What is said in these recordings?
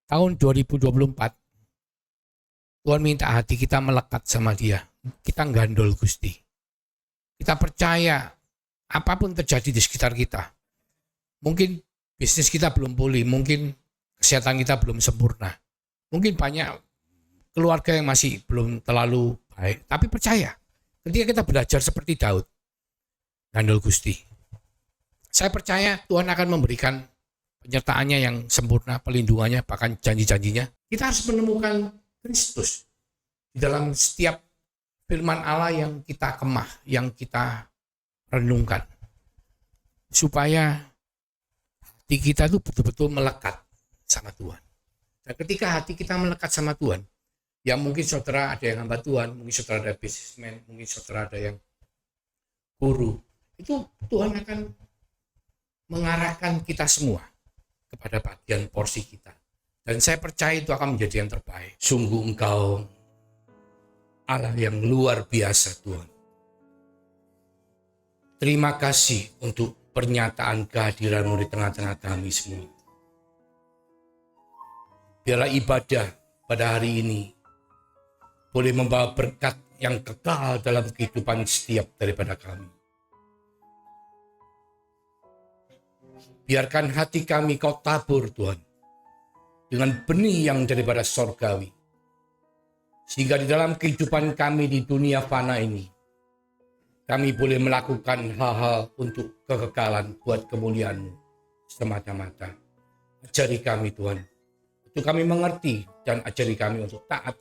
tahun 2024, Tuhan minta hati kita melekat sama Dia. Kita gandol Gusti. Kita percaya apapun terjadi di sekitar kita. Mungkin bisnis kita belum pulih, mungkin kesehatan kita belum sempurna. Mungkin banyak keluarga yang masih belum terlalu baik. Tapi percaya, ketika kita belajar seperti Daud, gandol Gusti. Saya percaya Tuhan akan memberikan penyertaannya yang sempurna, pelindungannya, bahkan janji-janjinya. Kita harus menemukan Kristus di dalam setiap firman Allah yang kita kemah, yang kita renungkan. Supaya hati kita itu betul-betul melekat sama Tuhan. Dan ketika hati kita melekat sama Tuhan, ya mungkin saudara ada yang hamba Tuhan, mungkin saudara ada businessman, mungkin saudara ada yang guru. Itu Tuhan akan mengarahkan kita semua kepada bagian porsi kita. Dan saya percaya itu akan menjadi yang terbaik. Sungguh Engkau Allah yang luar biasa, Tuhan. Terima kasih untuk pernyataan kehadiran-Mu di tengah-tengah kami semua. Biarlah ibadah pada hari ini boleh membawa berkat yang kekal dalam kehidupan setiap daripada kami. Biarkan hati kami Kau tabur, Tuhan, dengan benih yang daripada sorgawi. Sehingga di dalam kehidupan kami di dunia fana ini, kami boleh melakukan hal-hal untuk kekekalan buat kemuliaan-Mu semata-mata. Ajari kami, Tuhan, untuk kami mengerti, dan ajari kami untuk taat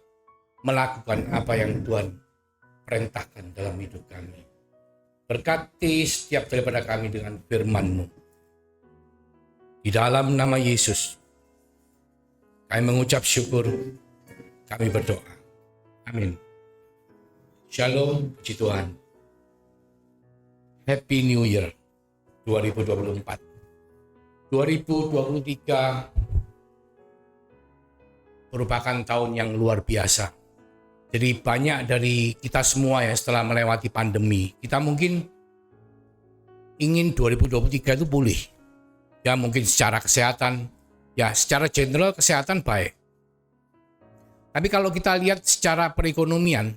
melakukan apa yang Tuhan perintahkan dalam hidup kami. Berkati setiap daripada kami dengan firman-Mu. Di dalam nama Yesus, kami mengucap syukur, kami berdoa. Amin. Shalom, puji Tuhan. Happy New Year 2024. 2023 merupakan tahun yang luar biasa. Jadi banyak dari kita semua ya setelah melewati pandemi, kita mungkin ingin 2023 itu pulih. Ya mungkin secara kesehatan, ya secara general kesehatan baik. Tapi kalau kita lihat secara perekonomian,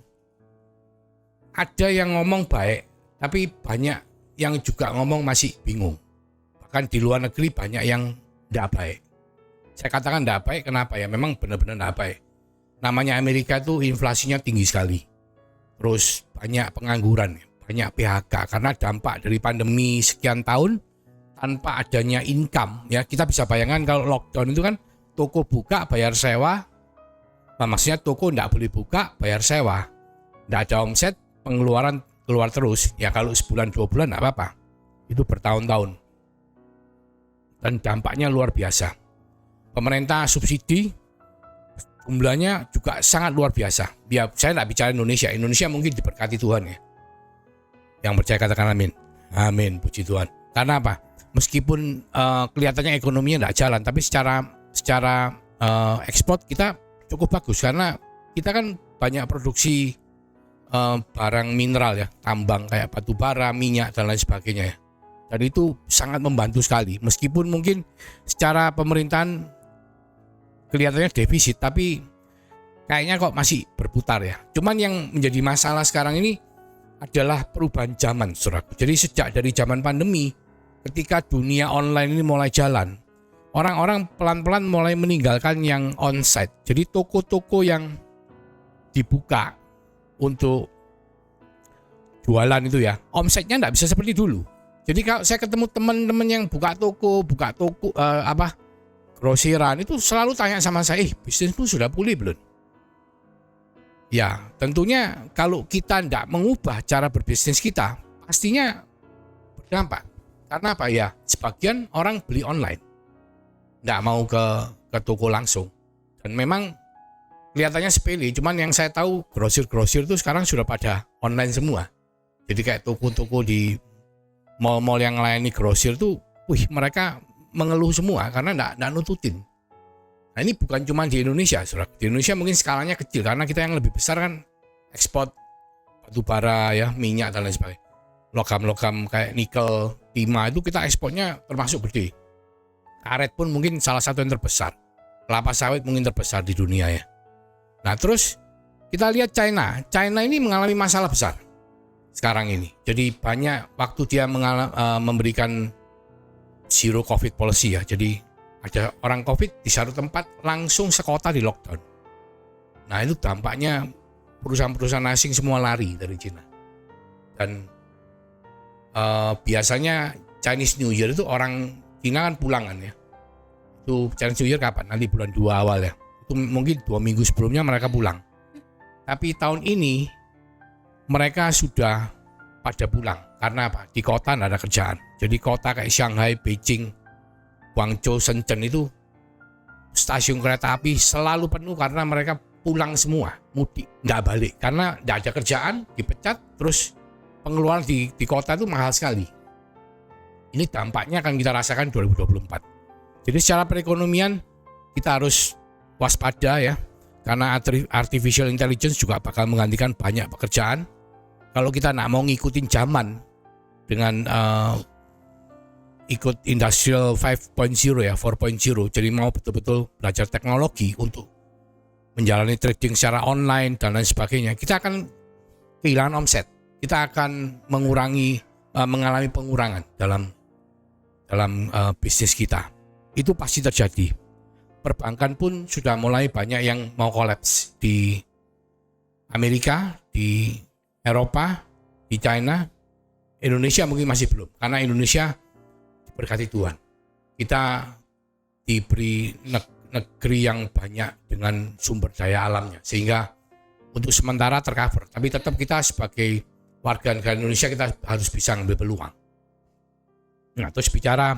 ada yang ngomong baik, tapi banyak yang juga ngomong masih bingung. Bahkan di luar negeri banyak yang tidak baik. Saya katakan tidak baik, kenapa ya? Memang benar-benar tidak baik. Namanya Amerika itu inflasinya tinggi sekali. Terus banyak pengangguran, banyak PHK. Karena dampak dari pandemi sekian tahun, tanpa adanya income, ya kita bisa bayangkan kalau lockdown itu kan toko buka bayar sewa, maksudnya toko tidak boleh buka bayar sewa, tidak ada omset, pengeluaran keluar terus. Ya kalau sebulan 2 bulan tidak apa-apa, itu bertahun-tahun, dan dampaknya luar biasa. Pemerintah subsidi jumlahnya juga sangat luar biasa. Ya saya tidak bicara Indonesia mungkin diberkati Tuhan ya. Yang percaya katakan amin. Amin, puji Tuhan. Karena apa? Meskipun kelihatannya ekonominya tidak jalan, tapi secara ekspor kita cukup bagus karena kita kan banyak produksi barang mineral ya, tambang kayak batu bara, minyak dan lain sebagainya ya. Dan itu sangat membantu sekali. Meskipun mungkin secara pemerintahan kelihatannya defisit, tapi kayaknya kok masih berputar ya. Cuman yang menjadi masalah sekarang ini adalah perubahan zaman, saudaraku. Jadi sejak dari zaman pandemi, ketika dunia online ini mulai jalan, orang-orang pelan-pelan mulai meninggalkan yang onsite. Jadi toko-toko yang dibuka untuk jualan itu ya, omsetnya tidak bisa seperti dulu. Jadi kalau saya ketemu teman-teman yang buka toko grosiran, itu selalu tanya sama saya, bisnismu sudah pulih belum? Ya tentunya kalau kita tidak mengubah cara berbisnis kita, pastinya berdampak. Karena apa ya? Sebagian orang beli online, nggak mau ke toko langsung. Dan memang kelihatannya sepele, cuman yang saya tahu grosir-grosir itu sekarang sudah pada online semua. Jadi kayak toko-toko di mall-mall yang melayani grosir itu, mereka mengeluh semua karena nggak nututin. Nah ini bukan cuma di Indonesia, saudara. Di Indonesia mungkin skalanya kecil karena kita yang lebih besar kan ekspor batu bara ya, minyak dan lain sebagainya. Logam-logam kayak nikel, timah itu kita ekspornya termasuk gede. Karet pun mungkin salah satu yang terbesar. kelapa sawit mungkin terbesar di dunia ya. Nah terus kita lihat China ini mengalami masalah besar sekarang ini. Jadi banyak waktu dia memberikan zero covid policy ya. Jadi ada orang covid di satu tempat langsung sekota di lockdown. Nah itu dampaknya perusahaan-perusahaan asing semua lari dari China. Dan biasanya Chinese New Year itu orang Cina kan pulang kan ya. Itu Chinese New Year kapan? Nanti bulan 2 awal ya. Itu mungkin 2 minggu sebelumnya mereka pulang. Tapi tahun ini mereka sudah pada pulang. Karena apa? Di kota nggak ada kerjaan. Jadi kota kayak Shanghai, Beijing, Guangzhou, Shenzhen itu stasiun kereta api selalu penuh karena mereka pulang semua, mudik, nggak balik. Karena nggak ada kerjaan, dipecat, terus pengeluaran di kota itu mahal sekali. Ini dampaknya akan kita rasakan 2024. Jadi secara perekonomian kita harus waspada ya. Karena artificial intelligence juga bakal menggantikan banyak pekerjaan. Kalau kita nggak mau ngikutin zaman dengan ikut industrial 5.0 ya, 4.0. Jadi mau betul-betul belajar teknologi untuk menjalani trading secara online dan lain sebagainya. Kita akan kehilangan omset. Kita akan mengalami pengurangan dalam bisnis kita. Itu pasti terjadi. Perbankan pun sudah mulai banyak yang mau kolaps di Amerika, di Eropa, di China. Indonesia mungkin masih belum, karena Indonesia diberkati Tuhan. Kita diberi negeri yang banyak dengan sumber daya alamnya, sehingga untuk sementara tercover. Tapi tetap kita sebagai warga negara Indonesia kita harus bisa ngambil peluang. Nah, terus bicara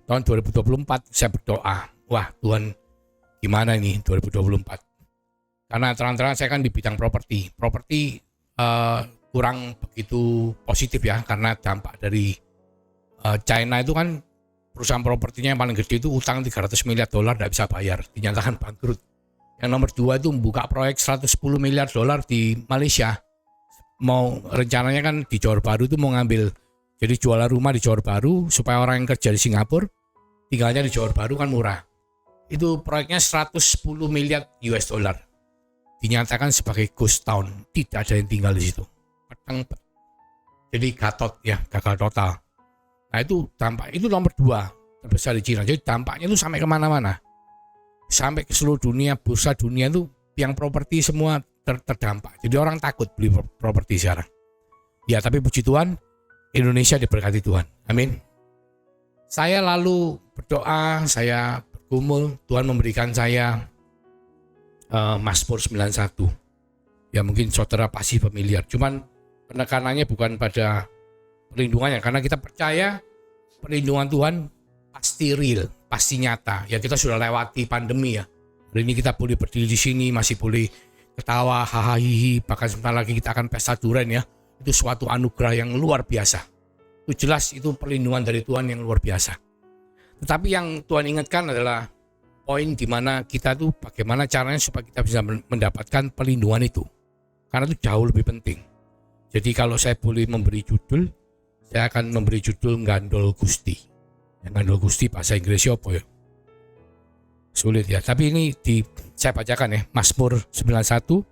tahun 2024, saya berdoa, wah Tuhan gimana ini 2024? Karena terang-terang saya kan di bidang properti kurang begitu positif ya, karena dampak dari China itu kan perusahaan propertinya yang paling gede itu utang $300 miliar tidak bisa bayar, dinyatakan bangkrut. Yang nomor 2 itu membuka proyek $110 miliar di Malaysia. Mau rencananya kan di Johor Bahru itu mau ngambil, jadi jualan rumah di Johor Bahru supaya orang yang kerja di Singapura tinggalnya di Johor Bahru kan murah. Itu proyeknya $110 miliar. Dinyatakan sebagai ghost town, tidak ada yang tinggal di situ. Jadi gatot ya, gagal total. Nah itu dampak, itu nomor 2 terbesar di China. Jadi dampaknya itu sampai kemana-mana, sampai ke seluruh dunia, bursa dunia itu yang properti semua terdampak. Jadi orang takut beli properti sekarang. Ya tapi puji Tuhan, Indonesia diberkati Tuhan. Amin. Saya lalu berdoa, saya bergumul, Tuhan memberikan saya Mazmur 91. Ya mungkin saudara pasti familiar. Cuman penekanannya bukan pada perlindungannya, karena kita percaya perlindungan Tuhan pasti real, pasti nyata. Ya kita sudah lewati pandemi ya. Hari ini kita boleh berdiri di sini, masih boleh ketawa, hahaha, bahkan sebentar lagi kita akan pesta durian ya. Itu suatu anugerah yang luar biasa. Itu jelas itu perlindungan dari Tuhan yang luar biasa. Tetapi yang Tuhan ingatkan adalah poin di mana kita tuh bagaimana caranya supaya kita bisa mendapatkan perlindungan itu. Karena itu jauh lebih penting. Jadi kalau saya boleh memberi judul, saya akan memberi judul Gandol Gusti. Yang Gandol Gusti bahasa Inggrisnya apa ya? Sulit ya, tapi ini saya bacakan ya, Mazmur 91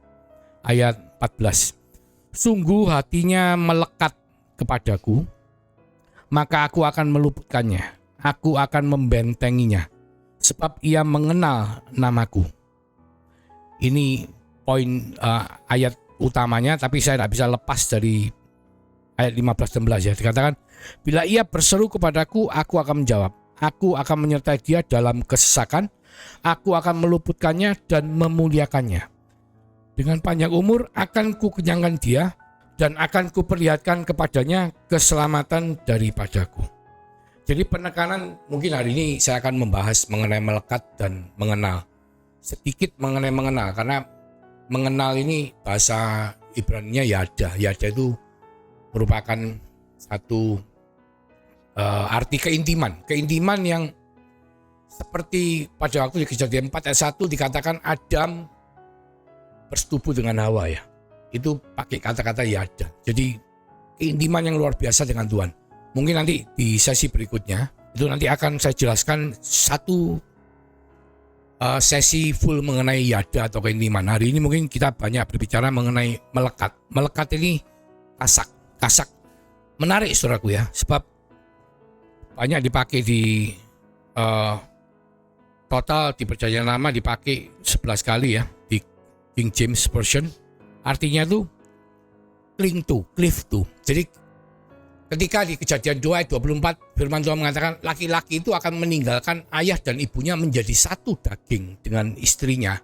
ayat 14. Sungguh hatinya melekat kepadaku, maka aku akan meluputkannya, aku akan membentenginya, sebab ia mengenal namaku. Ini poin ayat utamanya, tapi saya tidak bisa lepas dari ayat 15-16 ya. Dikatakan, bila ia berseru kepadaku, aku akan menjawab, aku akan menyertai dia dalam kesesakan, aku akan meluputkannya dan memuliakannya. Dengan panjang umur akan kukenyangkan dia dan akan kuperlihatkan kepadanya keselamatan daripadaku. Jadi penekanan mungkin hari ini saya akan membahas mengenai melekat dan mengenal. Sedikit mengenai mengenal, karena mengenal ini bahasa Ibrani-nya yada. Yada itu merupakan satu arti keintiman. Keintiman yang seperti pada waktu di Kejadian 4 ayat 1 dikatakan Adam bersetubuh dengan Hawa ya. Itu pakai kata-kata yada. Jadi keintiman yang luar biasa dengan Tuhan. Mungkin nanti di sesi berikutnya itu nanti akan saya jelaskan satu sesi full mengenai yada atau keintiman. Hari ini mungkin kita banyak berbicara mengenai melekat. Melekat ini kasak menarik saudaraku ya, sebab banyak dipakai di total di Perjanjian Lama dipakai 11 kali ya di King James Version. Artinya tuh cleave to. Jadi ketika di Kejadian 2 ayat 24 firman Tuhan mengatakan laki-laki itu akan meninggalkan ayah dan ibunya menjadi satu daging dengan istrinya.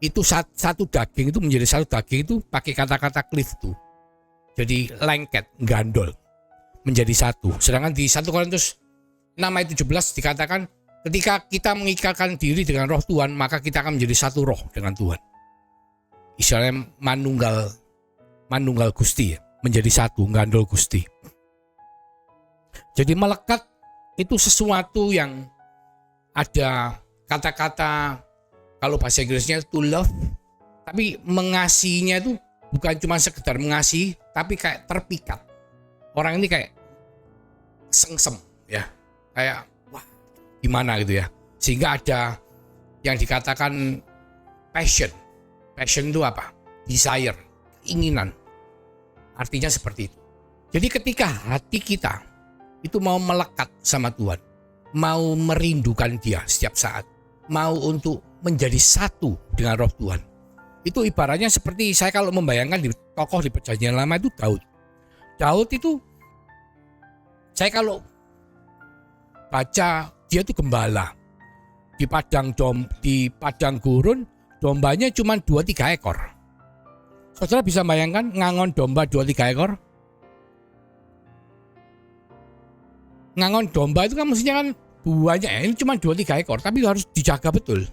Itu satu daging itu menjadi satu daging itu pakai kata-kata cleave to. Jadi lengket, gandol menjadi satu. Sedangkan di 1 Korintus 6 ayat 17 dikatakan ketika kita mengikatkan diri dengan roh Tuhan, maka kita akan menjadi satu roh dengan Tuhan. Istilahnya manunggal Gusti ya, menjadi satu, gandol Gusti. Jadi melekat itu sesuatu yang ada kata-kata, kalau bahasa Inggrisnya to love, tapi mengasihinya itu bukan cuma sekedar mengasihi, tapi kayak terpikat. Orang ini kayak sengsem ya, kayak wah gimana gitu ya. Sehingga ada yang dikatakan passion. Passion itu apa? Desire, keinginan. Artinya seperti itu. Jadi ketika hati kita itu mau melekat sama Tuhan, mau merindukan Dia setiap saat, mau untuk menjadi satu dengan roh Tuhan. Itu ibaratnya seperti saya kalau membayangkan di tokoh di Perjanjian Lama itu Daud. Daud itu saya kalau baca dia itu gembala. Di padang gurun dombanya cuma 2-3 ekor. Saudara bisa bayangkan ngangon domba 2-3 ekor? Ngangon domba itu kan mestinya kan banyak ya, ini cuma 2-3 ekor, tapi harus dijaga betul.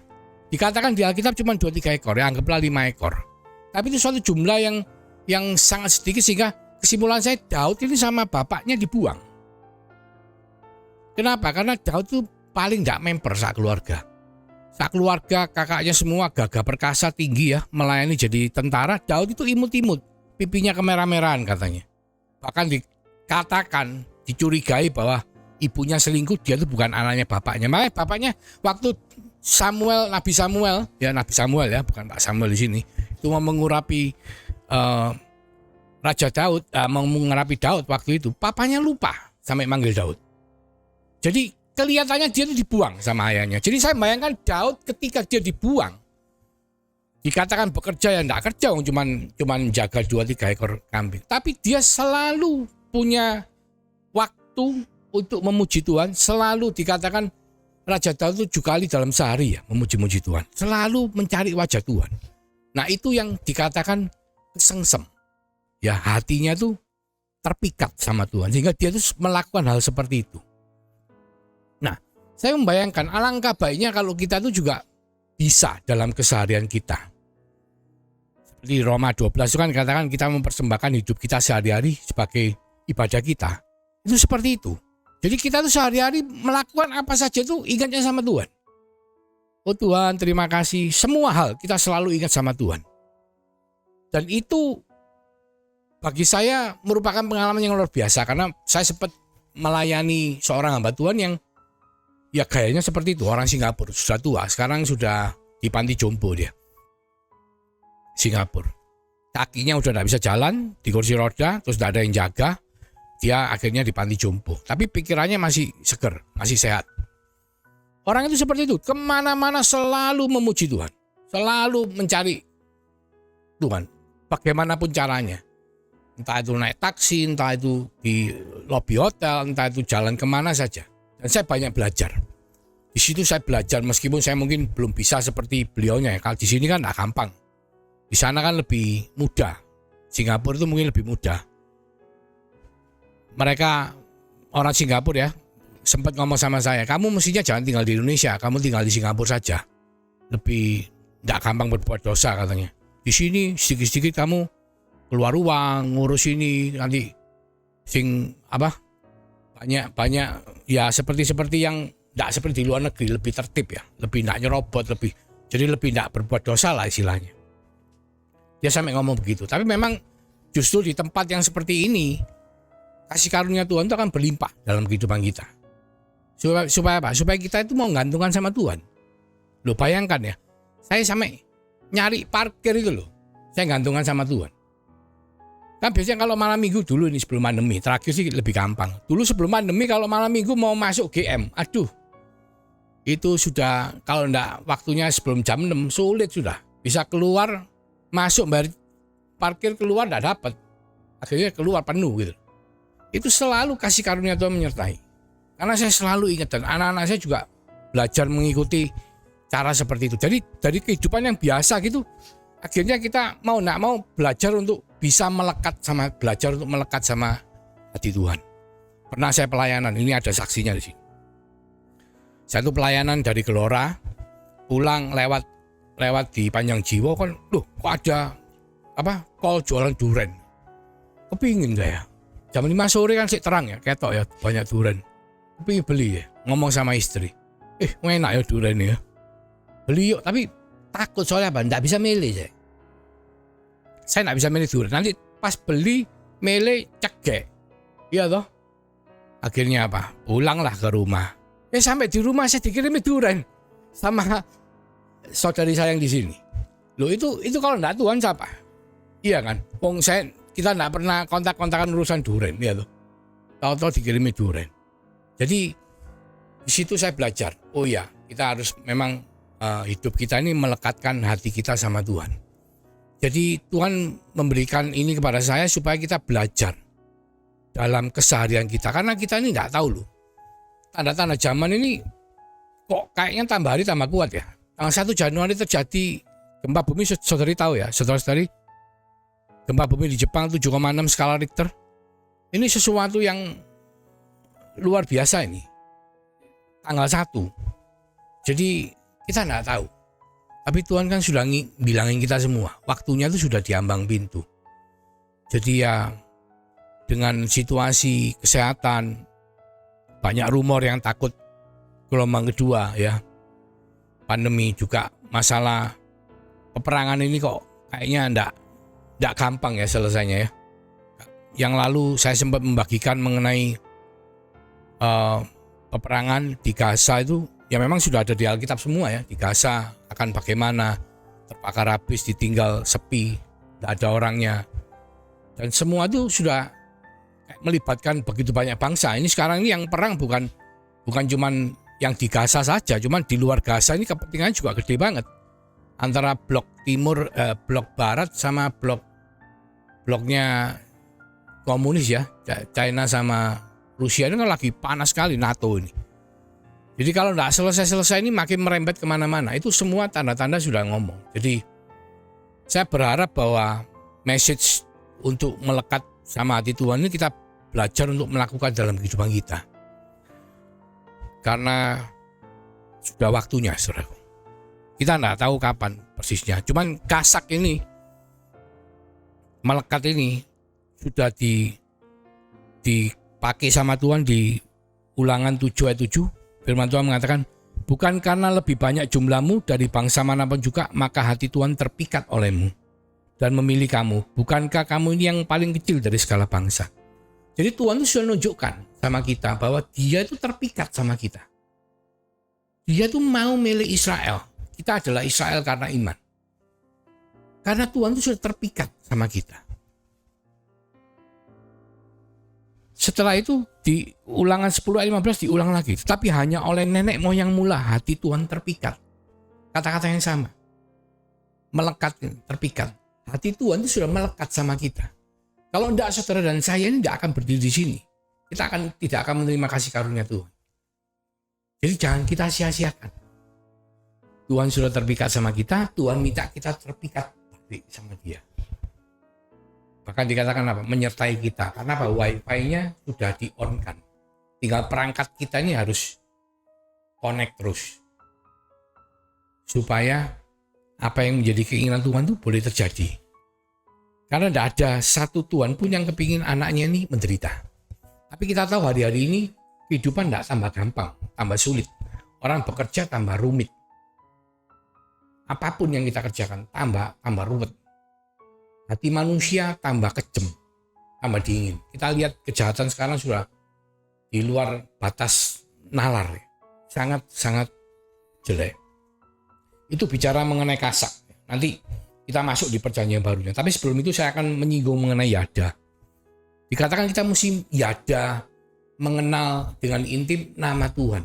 Dikatakan di Alkitab cuma 2-3 ekor, ya anggaplah 5 ekor. Tapi itu suatu jumlah yang sangat sedikit sehingga kesimpulan saya Daud ini sama bapaknya dibuang. Kenapa? Karena Daud itu paling tidak memper saat keluarga. Saat keluarga kakaknya semua gagah perkasa tinggi ya, melayani jadi tentara. Daud itu imut-imut, pipinya kemerah-merahan katanya. Bahkan dikatakan, dicurigai bahwa ibunya selingkuh, dia itu bukan anaknya bapaknya. Makanya bapaknya waktu Nabi Samuel ya, bukan Pak Samuel di sini, itu mau mengurapi Raja Daud, mengurapi Daud waktu itu, papanya lupa sampai manggil Daud. Jadi kelihatannya dia itu dibuang sama ayahnya. Jadi saya bayangkan Daud ketika dia dibuang, dikatakan bekerja ya enggak kerja, cuman jaga 2-3 ekor kambing. Tapi dia selalu punya waktu untuk memuji Tuhan. Selalu dikatakan Raja Daud itu 7 kali dalam sehari ya memuji-muji Tuhan. Selalu mencari wajah Tuhan. Nah itu yang dikatakan kesengsem. Ya hatinya tuh terpikat sama Tuhan. Sehingga dia tuh melakukan hal seperti itu. Nah saya membayangkan alangkah baiknya kalau kita tuh juga bisa dalam keseharian kita. Seperti Roma 12 itu kan katakan kita mempersembahkan hidup kita sehari-hari sebagai ibadah kita. Itu seperti itu. Jadi kita tuh sehari-hari melakukan apa saja tuh ingatnya sama Tuhan. Oh Tuhan terima kasih. Semua hal kita selalu ingat sama Tuhan. Dan itu bagi saya merupakan pengalaman yang luar biasa. Karena saya sempat melayani seorang hamba Tuhan yang ya gayanya seperti itu. Orang Singapura sudah tua. Sekarang sudah di panti jompo dia. Singapura. Kakinya udah tidak bisa jalan. Di kursi roda. Terus tidak ada yang jaga. Dia akhirnya di panti jompo. Tapi pikirannya masih seger, masih sehat. Orang itu seperti itu. Kemana-mana selalu memuji Tuhan. Selalu mencari Tuhan. Bagaimanapun caranya. Entah itu naik taksi, entah itu di lobi hotel, entah itu jalan kemana saja. Dan saya banyak belajar. Di situ saya belajar meskipun saya mungkin belum bisa seperti beliaunya. Kalau di sini kan tidak gampang. Di sana kan lebih mudah. Singapura itu mungkin lebih mudah. Mereka orang Singapura ya sempat ngomong sama saya, kamu mestinya jangan tinggal di Indonesia, kamu tinggal di Singapura saja, lebih tidak gampang berbuat dosa katanya. Di sini sedikit-sedikit kamu keluar uang, ngurus ini nanti banyak ya seperti yang tidak seperti di luar negeri, lebih tertib ya, lebih tidak nyerobot, jadi lebih tidak berbuat dosa lah istilahnya. Dia sampai ngomong begitu. Tapi memang justru di tempat yang seperti ini kasih karunia Tuhan itu akan berlimpah dalam kehidupan kita. Supaya apa? Supaya kita itu mau gantungkan sama Tuhan. Loh bayangkan ya, saya sampai nyari parkir itu loh, saya gantungan sama Tuhan. Kan biasanya kalau malam minggu dulu ini sebelum pandemi, terakhir sih lebih gampang. Dulu sebelum pandemi kalau malam minggu mau masuk GM, aduh, itu sudah kalau enggak waktunya sebelum jam 6 sulit sudah. Bisa keluar, masuk bayar parkir keluar enggak dapat. Akhirnya keluar penuh gitu. Itu selalu kasih karunia Tuhan menyertai. Karena saya selalu ingat dan anak-anak saya juga belajar mengikuti cara seperti itu. Jadi dari kehidupan yang biasa gitu, akhirnya kita mau enggak mau belajar untuk bisa belajar untuk melekat sama hati Tuhan. Pernah saya pelayanan, ini ada saksinya di sini. Satu pelayanan dari Gelora, pulang lewat di Panjang Jiwo kan, loh kok ada call jualan duren. Kepingin saya. Jam 5 sore kan sih terang ya, ketok ya banyak duren. Kepingin beli ya, ngomong sama istri. Enak ya duren ya. Beli yuk, tapi takut soalnya nggak bisa milih saya. Saya nggak bisa milih duren. Nanti pas beli milih cegek. Iya toh. Akhirnya apa? Pulanglah ke rumah. Sampai di rumah saya dikirimi duren sama saudari saya yang di sini. Loh itu kalau enggak Tuhan siapa? Iya kan? Kita enggak pernah kontak-kontakan urusan duren, ya tuh. Tahu-tahu dikirimi duren. Jadi di situ saya belajar. Oh ya, kita harus memang hidup kita ini melekatkan hati kita sama Tuhan. Jadi Tuhan memberikan ini kepada saya supaya kita belajar dalam keseharian kita. Karena kita ini enggak tahu loh. Tanda-tanda zaman ini kok kayaknya tambah hari tambah kuat ya. Tanggal 1 Januari terjadi gempa bumi, saudari tahu ya, saudara-saudari. Gempa bumi di Jepang 7,6 skala Richter. Ini sesuatu yang luar biasa ini. Tanggal 1. Jadi kita enggak tahu. Tapi Tuhan kan sudah bilangin kita semua. Waktunya itu sudah diambang pintu. Jadi ya dengan situasi kesehatan, banyak rumor yang takut gelombang kedua ya. Pandemi juga masalah peperangan ini kok kayaknya enggak gampang ya selesainya ya. Yang lalu saya sempat membagikan mengenai peperangan di Gaza itu ya memang sudah ada di Alkitab semua ya. Di Gaza akan bagaimana, terbakar habis, ditinggal sepi, tidak ada orangnya. Dan semua itu sudah melibatkan begitu banyak bangsa. Ini sekarang ini yang perang bukan cuman yang di Gaza saja, cuman di luar Gaza ini kepentingannya juga gede banget. Antara blok timur, blok barat sama bloknya komunis ya, China sama Rusia ini kan lagi panas sekali NATO ini. Jadi kalau nggak selesai ini makin merembet kemana-mana. Itu semua tanda-tanda sudah ngomong. Jadi saya berharap bahwa message untuk melekat sama hati Tuhan ini kita belajar untuk melakukan dalam kehidupan kita. Karena sudah waktunya, saudaraku. Kita enggak tahu kapan persisnya. Cuman kasak ini, melekat ini sudah dipakai sama Tuhan di Ulangan 7 ayat 7. Firman Tuhan mengatakan, bukan karena lebih banyak jumlahmu dari bangsa manapun juga, maka hati Tuhan terpikat olehmu dan memilih kamu. Bukankah kamu ini yang paling kecil dari segala bangsa? Jadi Tuhan itu sudah menunjukkan sama kita bahwa Dia itu terpikat sama kita. Dia itu mau milih Israel. Kita adalah Israel karena iman. Karena Tuhan itu sudah terpikat sama kita. Setelah itu di Ulangan 10 ayat 15 diulang lagi. Tetapi hanya oleh nenek moyang mula hati Tuhan terpikat. Kata-kata yang sama. Melekat, terpikat. Hati Tuhan itu sudah melekat sama kita. Kalau tidak, saudara dan saya ini tidak akan berdiri di sini. Kita tidak akan menerima kasih karunia Tuhan. Jadi jangan kita sia-siakan. Tuhan sudah terpikat sama kita, Tuhan minta kita terpikat sama Dia. Bahkan dikatakan apa? Menyertai kita. Karena apa? Wi-Fi-nya sudah di-on-kan. Tinggal perangkat kita ini harus connect terus. Supaya apa yang menjadi keinginan Tuhan itu boleh terjadi. Karena tidak ada satu Tuhan pun yang kepingin anaknya ini menderita. Tapi kita tahu hari-hari ini kehidupan tidak tambah gampang, tambah sulit. Orang bekerja tambah rumit. Apapun yang kita kerjakan tambah ruwet. Hati manusia tambah kejem, tambah dingin. Kita lihat kejahatan sekarang sudah di luar batas nalar. Sangat-sangat jelek. itu bicara mengenai kasak. Nanti kita masuk di perjanjian barunya. Tapi sebelum itu saya akan menyinggung mengenai yada. Dikatakan kita mesti yada mengenal dengan intim nama Tuhan.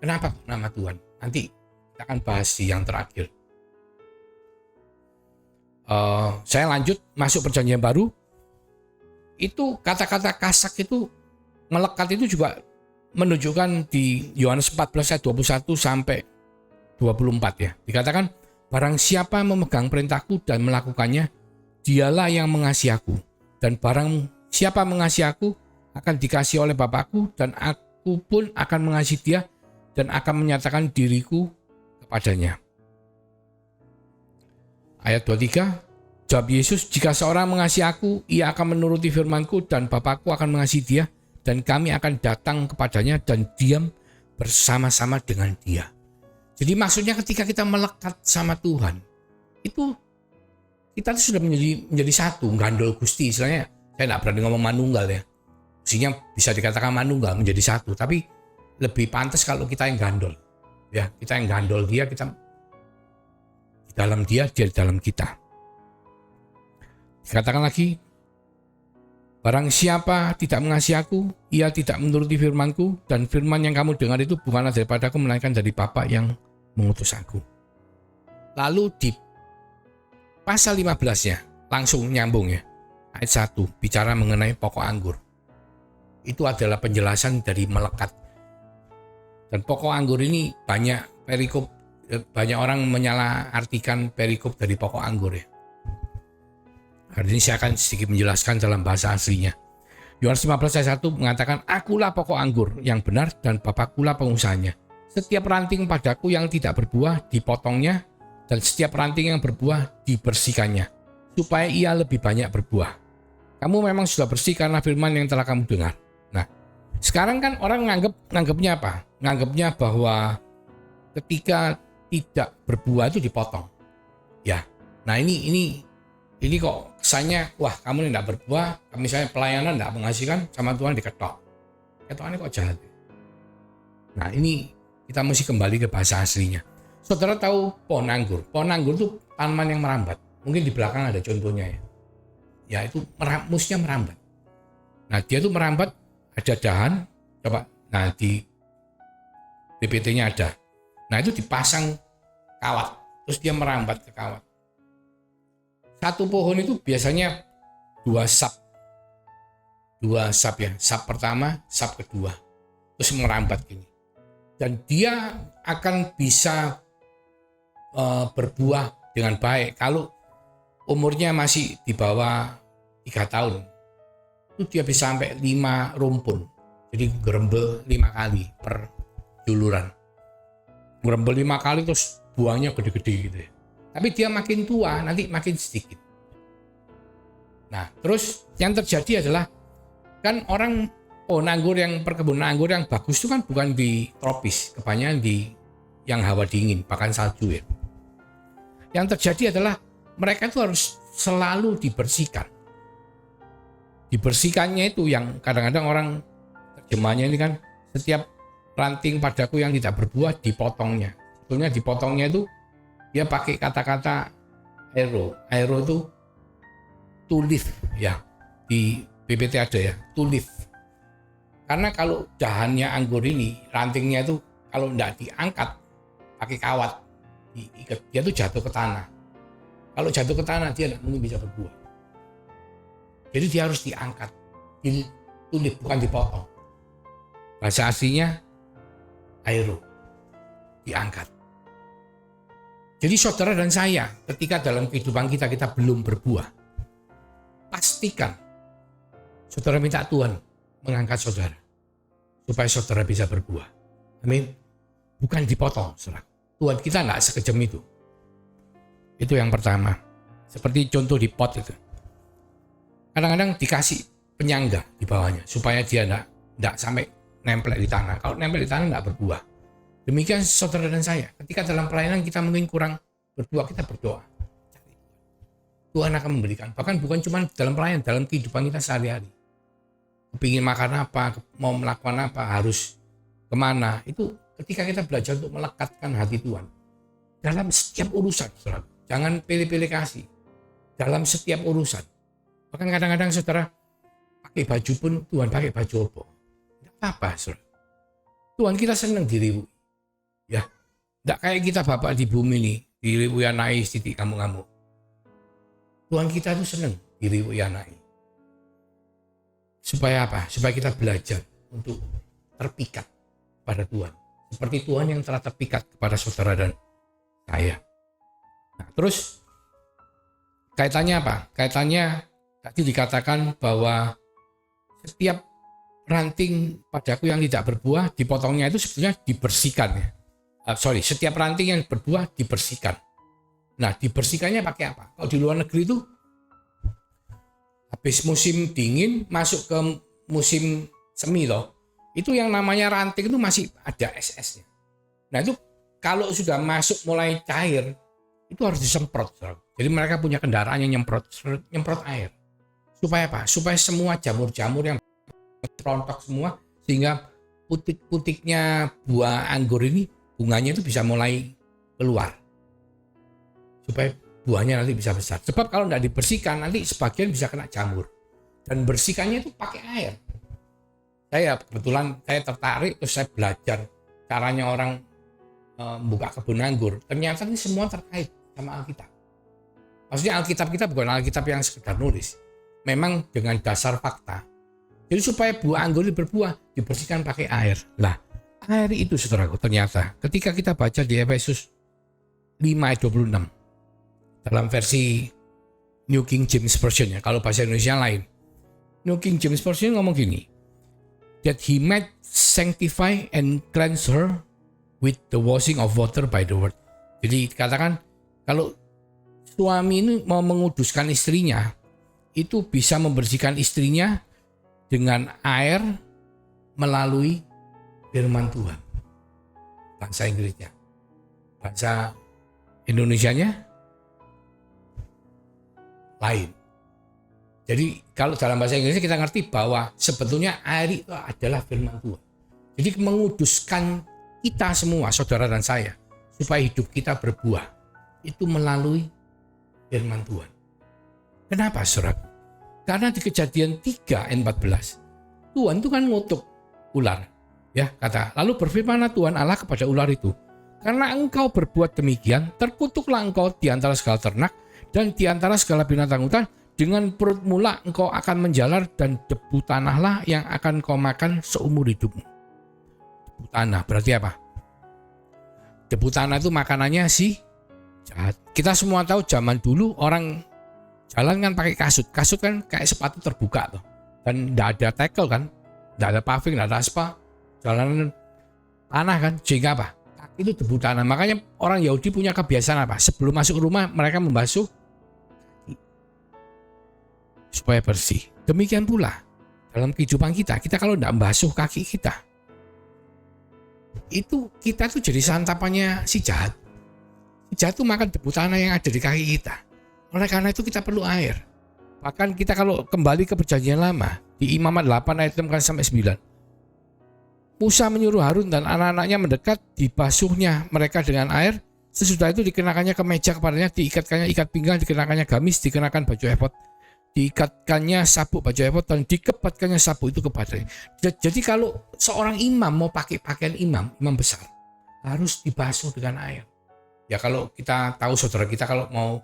Kenapa nama Tuhan? Nanti kita akan bahas di yang terakhir. Saya lanjut masuk perjanjian baru. Itu kata-kata kasak itu, melekat itu juga menunjukkan di Yohanes 14 ayat 21 sampai 24 ya. Dikatakan, barang siapa memegang perintahku dan melakukannya, dialah yang mengasihi aku. Dan barang siapa mengasihi aku, akan dikasihi oleh Bapakku, dan aku pun akan mengasihi dia, dan akan menyatakan diriku kepadanya. Ayat 23, jawab Yesus, jika seorang mengasihi aku, ia akan menuruti firmanku, dan Bapakku akan mengasihi dia, dan kami akan datang kepadanya dan diam bersama-sama dengan dia. Jadi maksudnya ketika kita melekat sama Tuhan, itu kita tuh sudah menjadi satu, gandol Gusti. Istilahnya, saya tidak berani ngomong manunggal ya. Mestinya bisa dikatakan manunggal, menjadi satu. Tapi lebih pantas kalau kita yang gandol. Ya, kita yang gandol dia, kita di dalam dia di dalam kita. Dikatakan lagi, barang siapa tidak mengasihi aku, ia tidak menuruti firmanku, dan firman yang kamu dengar itu bukanlah daripada aku, melainkan dari Bapa yang mengutus aku. Lalu di pasal 15-nya, langsung nyambung ya. Ayat 1, bicara mengenai pokok anggur. Itu adalah penjelasan dari melekat. Dan pokok anggur ini banyak perikop, banyak orang menyalahartikan perikop dari pokok anggur ya. Hari ini saya akan sedikit menjelaskan dalam bahasa aslinya. Yohanes 15 ayat 1 mengatakan, akulah pokok anggur yang benar dan Bapakkulah pengusahanya. Setiap ranting padaku yang tidak berbuah dipotongnya, dan setiap ranting yang berbuah dibersihkannya, supaya ia lebih banyak berbuah. Kamu memang sudah bersih karena firman yang telah kamu dengar. Nah, sekarang kan orang nganggapnya apa? Nganggapnya bahwa ketika tidak berbuah itu dipotong. Ya, nah ini kok kesannya, wah kamu tidak berbuah, misalnya pelayanan tidak menghasilkan, sama Tuhan diketok. Ketokannya kok jahat. Nah ini kita mesti kembali ke bahasa aslinya. Saudara tahu pohon anggur? Pohon anggur itu tanaman yang merambat. Mungkin di belakang ada contohnya ya. Ya itu mestinya merambat. Nah dia itu merambat, ada dahan, coba. Nah di PPT-nya ada. Nah itu dipasang kawat, terus dia merambat ke kawat. Satu pohon itu biasanya dua sap ya, sap pertama, sap kedua, terus merambat gini. Dan dia akan bisa berbuah dengan baik kalau umurnya masih di bawah 3 tahun. Itu dia bisa sampai 5 rumpun. Jadi gerembel 5 kali per juluran. Gerembel 5 kali terus buahnya gede-gede gitu ya. Tapi dia makin tua, nanti makin sedikit. Nah, terus yang terjadi adalah, kan orang pohon anggur yang perkebunan anggur yang bagus itu kan bukan di tropis, kebanyakan di yang hawa dingin, bahkan salju ya. Yang terjadi adalah mereka itu harus selalu dibersihkan. Dibersihkannya itu yang kadang-kadang orang terjemahnya ini kan, setiap ranting padaku yang tidak berbuah dipotongnya. Sebetulnya dipotongnya itu dia pakai kata-kata aero. Aero itu to live ya. Di BPT ada ya, to live. Karena kalau dahannya anggur ini, rantingnya itu kalau tidak diangkat pakai kawat, diikat, dia tuh jatuh ke tanah. Kalau jatuh ke tanah dia tidak mungkin bisa berbuah. Jadi dia harus diangkat, to live, bukan dipotong. Bahasa aslinya aero, diangkat. Jadi saudara dan saya, ketika dalam kehidupan kita belum berbuah, pastikan saudara minta Tuhan mengangkat saudara, supaya saudara bisa berbuah. Amin. Bukan dipotong, saudara. Tuhan kita nggak sekejam itu. Itu yang pertama. Seperti contoh di pot itu. Kadang-kadang dikasih penyangga di bawahnya, supaya dia nggak sampai nempel di tanah. Kalau nempel di tanah nggak berbuah. Demikian saudara dan saya, ketika dalam pelayanan kita mungkin kurang berdoa, kita berdoa. Tuhan akan memberikan. Bahkan bukan cuma dalam pelayanan, dalam kehidupan kita sehari-hari. Kepingin makan apa, mau melakukan apa, harus kemana. Itu ketika kita belajar untuk melekatkan hati Tuhan. dalam setiap urusan, saudara. Jangan pilih-pilih kasih. Dalam setiap urusan. Bahkan kadang-kadang saudara pakai baju pun Tuhan pakai baju apa? Tidak apa-apa, saudara. Tuhan kita senang diribui. Ya, tidak kayak kita Bapak di bumi ini, diribui anaknya titik kamu-kamu. Tuhan kita itu senang diribui anaknya. Supaya apa? Supaya kita belajar untuk terpikat pada Tuhan. Seperti Tuhan yang telah terpikat kepada saudara dan saya. Nah, terus kaitannya apa? Kaitannya tadi dikatakan bahwa setiap ranting padaku yang tidak berbuah, dipotongnya itu sebetulnya dibersihkan. Ya. Setiap ranting yang berbuah dibersihkan. Nah, dibersihkannya pakai apa? Kalau di luar negeri itu habis musim dingin masuk ke musim semi loh. Itu yang namanya ranting itu masih ada es-esnya. Nah, itu kalau sudah masuk mulai cair, itu harus disemprot. Jadi mereka punya kendaraan yang nyemprot air. Supaya apa? Supaya semua jamur-jamur yang rontok semua, sehingga putik-putiknya buah anggur ini, bunganya itu bisa mulai keluar. Supaya buahnya nanti bisa besar. Sebab kalau tidak dibersihkan, nanti sebagian bisa kena jamur. Dan bersihkannya itu pakai air. Saya kebetulan tertarik, terus saya belajar caranya orang buka kebun anggur. Ternyata ini semua terkait sama Alkitab. Maksudnya Alkitab kita bukan Alkitab yang sekedar nulis. Memang dengan dasar fakta. Jadi supaya buah anggur ini berbuah, dibersihkan pakai air. Lah, air itu saudaraku ternyata ketika kita baca di Efesus 5 ayat 26 dalam versi New King James Version ya, kalau bahasa Indonesia lain. New King James Version ngomong gini, that he might sanctify and cleanse her with the washing of water by the word. Jadi dikatakan kalau suami ini mau menguduskan istrinya, itu bisa membersihkan istrinya dengan air melalui firman Tuhan. Bahasa Inggrisnya. Bahasa Indonesianya lain. Jadi kalau dalam bahasa Inggris kita ngerti bahwa sebetulnya air itu adalah firman Tuhan. Jadi menguduskan kita semua, saudara dan saya, supaya hidup kita berbuah, itu melalui firman Tuhan. Kenapa, saudara? Karena di Kejadian 3 ayat 14, Tuhan itu kan ngutuk ular. Ya, kata, lalu berfirmanlah Tuhan Allah kepada ular itu, karena engkau berbuat demikian, terkutuklah engkau di antara segala ternak dan di antara segala binatang hutan. Dengan perut mula engkau akan menjalar dan debu tanahlah yang akan kau makan seumur hidupmu. Debu tanah berarti apa? Debu tanah itu makanannya si jahat. Kita semua tahu zaman dulu orang jalan kan pakai kasut. Kasut kan kayak sepatu terbuka tuh. Dan tidak ada tackle kan. Tidak ada paving, tidak ada aspal. Jalanan tanah kan. Sehingga apa? Kaki itu debu tanah. Makanya orang Yahudi punya kebiasaan apa? Sebelum masuk rumah mereka membasuh supaya bersih. Demikian pula dalam kehidupan kita kalau tidak membasuh kaki kita, itu kita tuh jadi santapannya si jahat. Si jahat tuh makan debu tanah yang ada di kaki kita. Oleh karena itu kita perlu air. Bahkan kita kalau kembali ke perjanjian lama, di Imamat 8 ayat 6-9, Musa menyuruh Harun dan anak-anaknya mendekat, dibasuhnya mereka dengan air. Sesudah itu dikenakannya kemeja kepadanya, diikatkannya ikat pinggang, dikenakannya gamis, dikenakan baju efod, diikatkannya sabuk baju efod dan dikepatkannya sabuk itu kepadanya. Jadi kalau seorang imam mau pakai pakaian imam besar, harus dibasuh dengan air. Ya kalau kita tahu saudara kita kalau mau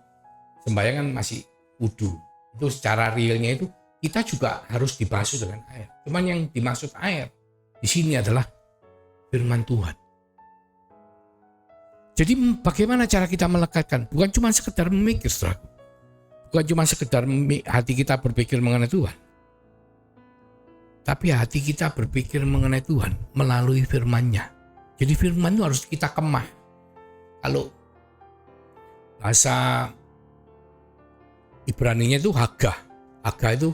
sembahyang kan masih wudu. Itu secara realnya itu kita juga harus dibasuh dengan air. Cuman yang dimaksud air di sini adalah firman Tuhan. Jadi bagaimana cara kita melekatkan? Bukan cuma sekedar memikir, saudara. Bukan cuma sekedar hati kita berpikir mengenai Tuhan. Tapi hati kita berpikir mengenai Tuhan melalui firman-Nya. Jadi firman itu harus kita kemah. Kalau bahasa Ibraninya itu hagah. Hagah itu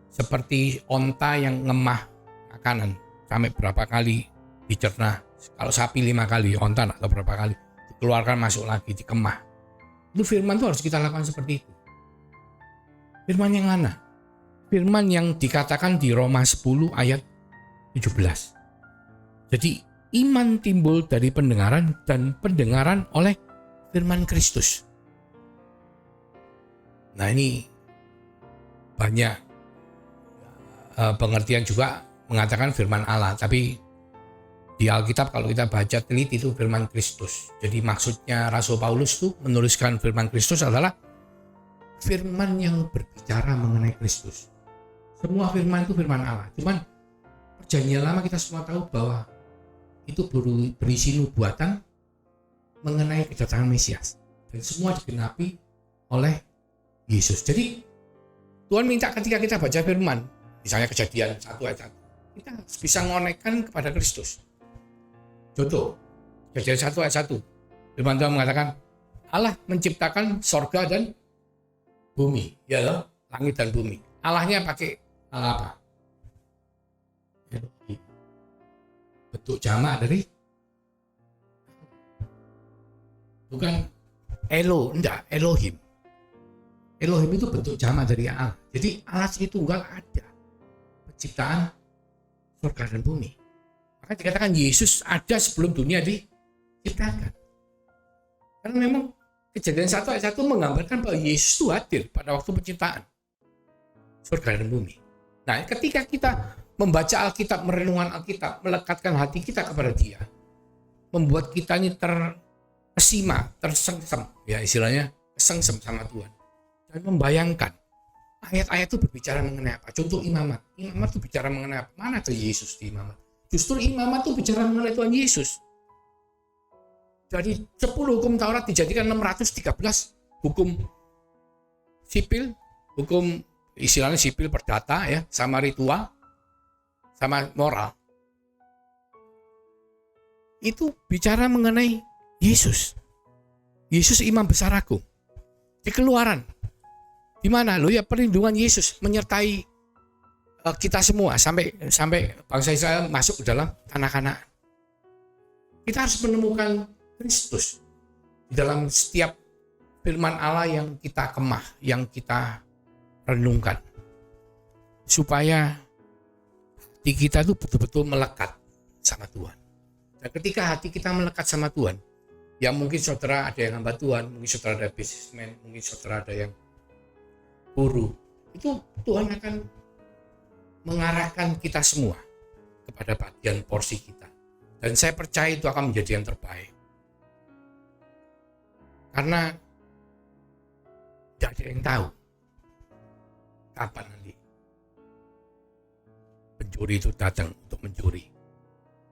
seperti onta yang ngemah makanan. Sampai berapa kali dicerna. Kalau sapi 5 kali, onta atau berapa kali. Dikeluarkan masuk lagi, dikemah. Itu firman itu harus kita lakukan seperti itu. Firman yang mana? Firman yang dikatakan di Roma 10 ayat 17. Jadi iman timbul dari pendengaran dan pendengaran oleh firman Kristus. Nah ini banyak pengertian juga mengatakan firman Allah, tapi di Alkitab kalau kita baca teliti itu firman Kristus. Jadi maksudnya Rasul Paulus itu menuliskan firman Kristus adalah firman yang berbicara mengenai Kristus. Semua firman itu firman Allah. Cuman perjanjian lama kita semua tahu bahwa itu berisi nubuatan mengenai kedatangan Mesias. Dan semua digenapi oleh Yesus. Jadi Tuhan minta ketika kita baca firman, misalnya Kejadian 1 ayat 1, kita bisa mengonekkan kepada Kristus. Contoh, Kejadian 1 ayat 1, firman Tuhan mengatakan, Allah menciptakan sorga dan bumi, ya loh, langit dan bumi. Allahnya pakai apa? Bentuk jamak dari bukan Elohim. Elohim itu bentuk jamak dari Allah. Jadi Allah Tritunggal ada penciptaan surga dan bumi. Maka dikatakan Yesus ada sebelum dunia diciptakan. Karena memang Kejadian 1 ayat 1 menggambarkan bahwa Yesus itu hadir pada waktu penciptaan surga dan bumi. Nah, ketika kita membaca Alkitab, merenungkan Alkitab, melekatkan hati kita kepada Dia, membuat kita ini terkesima, tersengsem, ya istilahnya kesengsem sama Tuhan, dan membayangkan ayat-ayat itu berbicara mengenai apa. Contoh imamat itu bicara mengenai apa? Mana tuh Yesus di imamat? Justru imamat itu bicara mengenai Tuhan Yesus. Dari 10 hukum Taurat dijadikan 613 hukum sipil, hukum istilahnya sipil perdata ya, sama ritual, sama moral. Itu bicara mengenai Yesus. Yesus imam besar agung. Di Keluaran, di mana lo ya perlindungan Yesus menyertai kita semua sampai bangsa Israel masuk ke dalam tanah Kanaan. Kita harus menemukan Kristus di dalam setiap firman Allah yang kita kemah, yang kita renungkan, supaya hati kita itu betul-betul melekat sama Tuhan. Dan ketika hati kita melekat sama Tuhan, ya mungkin saudara ada yang hamba Tuhan, mungkin saudara ada businessman, mungkin saudara ada yang guru, itu Tuhan akan mengarahkan kita semua kepada bagian porsi kita. Dan saya percaya itu akan menjadi yang terbaik. Karena tidak ada yang tahu kapan nanti pencuri itu datang untuk mencuri.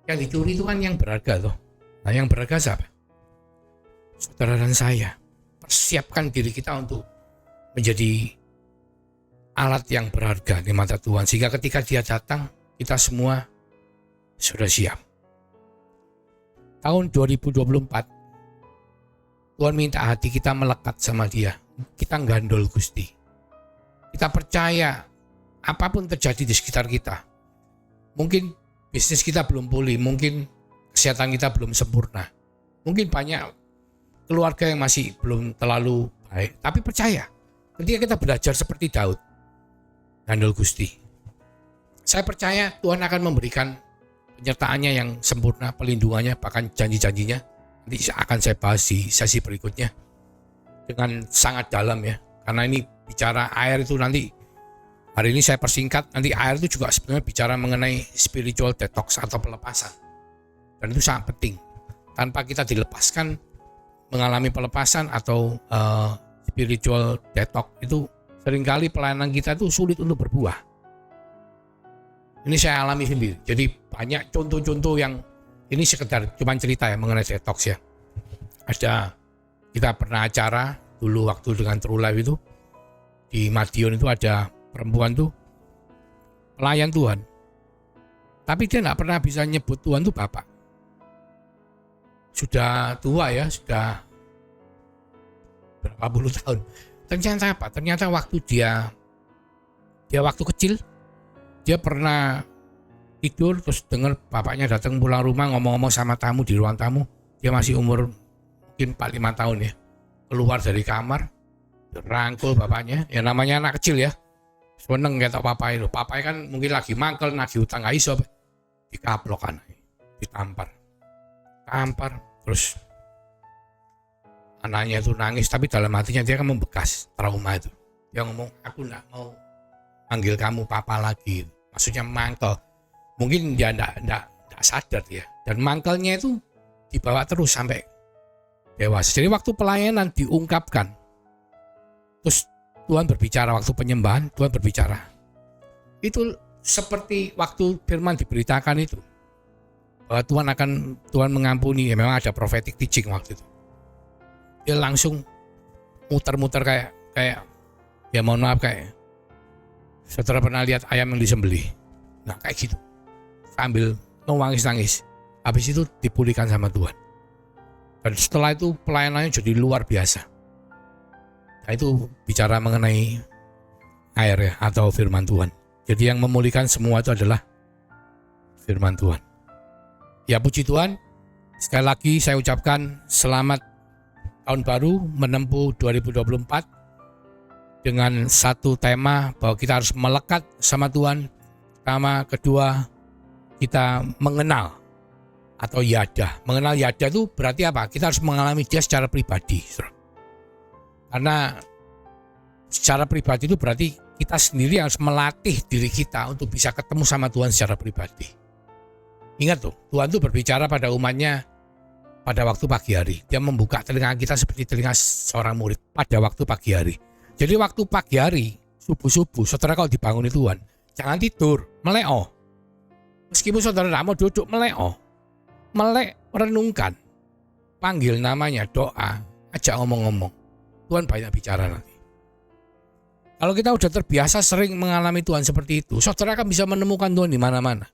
Yang dicuri itu kan yang berharga toh. Nah yang berharga siapa? Saudara dan saya. Persiapkan diri kita untuk menjadi alat yang berharga di mata Tuhan. Sehingga ketika Dia datang, kita semua sudah siap. Tahun 2024, Tuhan minta hati kita melekat sama Dia. Kita gandol Gusti. Kita percaya apapun terjadi di sekitar kita. Mungkin bisnis kita belum pulih, mungkin kesehatan kita belum sempurna. Mungkin banyak keluarga yang masih belum terlalu baik. Tapi percaya, ketika kita belajar seperti Daud, gandol Gusti, saya percaya Tuhan akan memberikan penyertaannya yang sempurna, pelindungannya, bahkan janji-janjinya. Nanti akan saya bahas di sesi berikutnya dengan sangat dalam ya. Karena ini bicara air itu nanti, hari ini saya persingkat, nanti air itu juga sebenarnya bicara mengenai spiritual detox atau pelepasan. Dan itu sangat penting. Tanpa kita dilepaskan, mengalami pelepasan atau spiritual detox, itu seringkali pelayanan kita itu sulit untuk berbuah. Ini saya alami sendiri. Jadi banyak contoh-contoh yang ini sekedar cuma cerita ya mengenai detox ya. Kita pernah acara dulu waktu dengan True Life itu di Madiun itu ada perempuan tuh pelayan Tuhan. Tapi dia nggak pernah bisa nyebut Tuhan tuh Bapak. Sudah tua ya, sudah berapa puluh tahun. Ternyata apa? Ternyata waktu dia waktu kecil dia pernah tidur terus dengar bapaknya datang pulang rumah ngomong-ngomong sama tamu di ruang tamu. Dia masih umur mungkin 4-5 tahun ya. Keluar dari kamar, rangkul bapaknya. Ya namanya anak kecil ya. Seneng ketok papai itu. Papai kan mungkin lagi mangkel nagih utang gak iso. Dikaplokan, ditampar. Terus Anaknya itu nangis, tapi dalam hatinya dia kan membekas trauma itu. Dia ngomong, aku enggak mau manggil kamu papa lagi. Maksudnya mangkel. Mungkin dia enggak sadar ya. Dan mangkelnya itu dibawa terus sampai dewasa. Jadi waktu pelayanan diungkapkan, terus Tuhan berbicara, waktu penyembahan Tuhan berbicara. Itu seperti waktu firman diberitakan itu, bahwa Tuhan mengampuni. Ya memang ada prophetic teaching waktu itu. Dia langsung muter-muter kayak ya mohon maaf, kayak saudara pernah lihat ayam yang disembelih. Nah kayak gitu, sambil nangis-nangis. Habis itu dipulihkan sama Tuhan. Dan setelah itu pelayanannya jadi luar biasa. Nah itu bicara mengenai air ya, atau firman Tuhan. Jadi yang memulihkan semua itu adalah firman Tuhan. Ya puji Tuhan, sekali lagi saya ucapkan selamat tahun baru menempuh 2024 dengan satu tema bahwa kita harus melekat sama Tuhan. Pertama, kedua, kita mengenal atau yada. Mengenal yada itu berarti apa? Kita harus mengalami dia secara pribadi. Karena secara pribadi itu berarti kita sendiri harus melatih diri kita untuk bisa ketemu sama Tuhan secara pribadi. Ingat tuh, Tuhan tuh berbicara pada umatnya pada waktu pagi hari. Dia membuka telinga kita seperti telinga seorang murid pada waktu pagi hari. Jadi waktu pagi hari, subuh-subuh, saudara kalau dibangunin Tuhan, jangan tidur, meleo. Meskipun saudara tidak mau duduk, meleo. Melek, renungkan, panggil namanya, doa, ajak ngomong-ngomong. Tuhan banyak bicara nanti. Kalau kita udah terbiasa sering mengalami Tuhan seperti itu, saudara akan bisa menemukan Tuhan di mana-mana.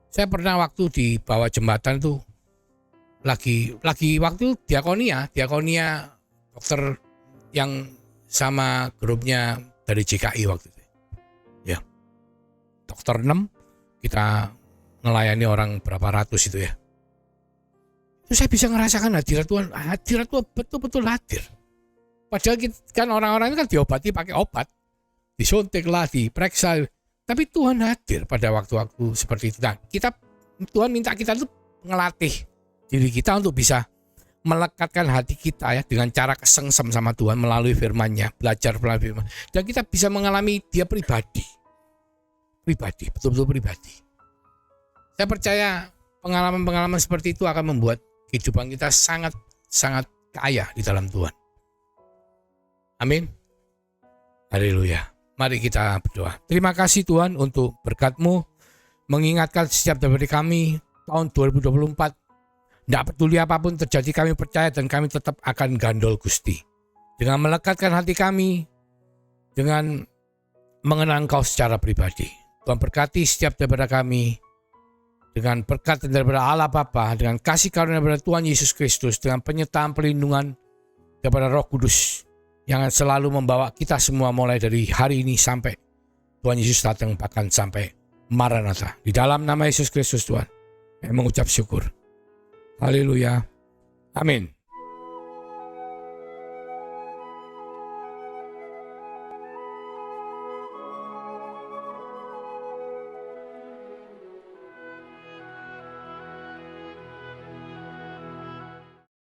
Saya pernah waktu di bawah jembatan itu lagi waktu diakonia dokter yang sama grupnya dari JKI waktu itu. Ya. Dokter 6, kita melayani orang berapa ratus itu ya. Itu saya bisa ngerasakan hadirat Tuhan betul-betul hadir. Padahal kan orang-orang itu kan diobati pakai obat, disuntik lah, diperiksa, tapi Tuhan hadir pada waktu-waktu seperti itu. Nah, Tuhan minta kita tuh ngelatih diri kita untuk bisa melekatkan hati kita ya dengan cara kesengsem sama Tuhan melalui firman-Nya, belajar melalui firman. Dan kita bisa mengalami dia pribadi, betul-betul pribadi. Saya percaya pengalaman-pengalaman seperti itu akan membuat kehidupan kita sangat kaya di dalam Tuhan. Amin. Haleluya. Mari kita berdoa. Terima kasih Tuhan untuk berkat-Mu mengingatkan setiap dari kami tahun 2024. Tidak peduli apapun terjadi, kami percaya dan kami tetap akan gandol Gusti. Dengan melekatkan hati kami, dengan mengenal Engkau secara pribadi. Tuhan berkati setiap daripada kami dengan berkat daripada Allah Bapa, dengan kasih karunia daripada Tuhan Yesus Kristus, dengan penyertaan perlindungan daripada Roh Kudus yang selalu membawa kita semua mulai dari hari ini sampai Tuhan Yesus datang, bahkan sampai Maranatha. Di dalam nama Yesus Kristus Tuhan, saya mengucap syukur. Haleluya. Amin.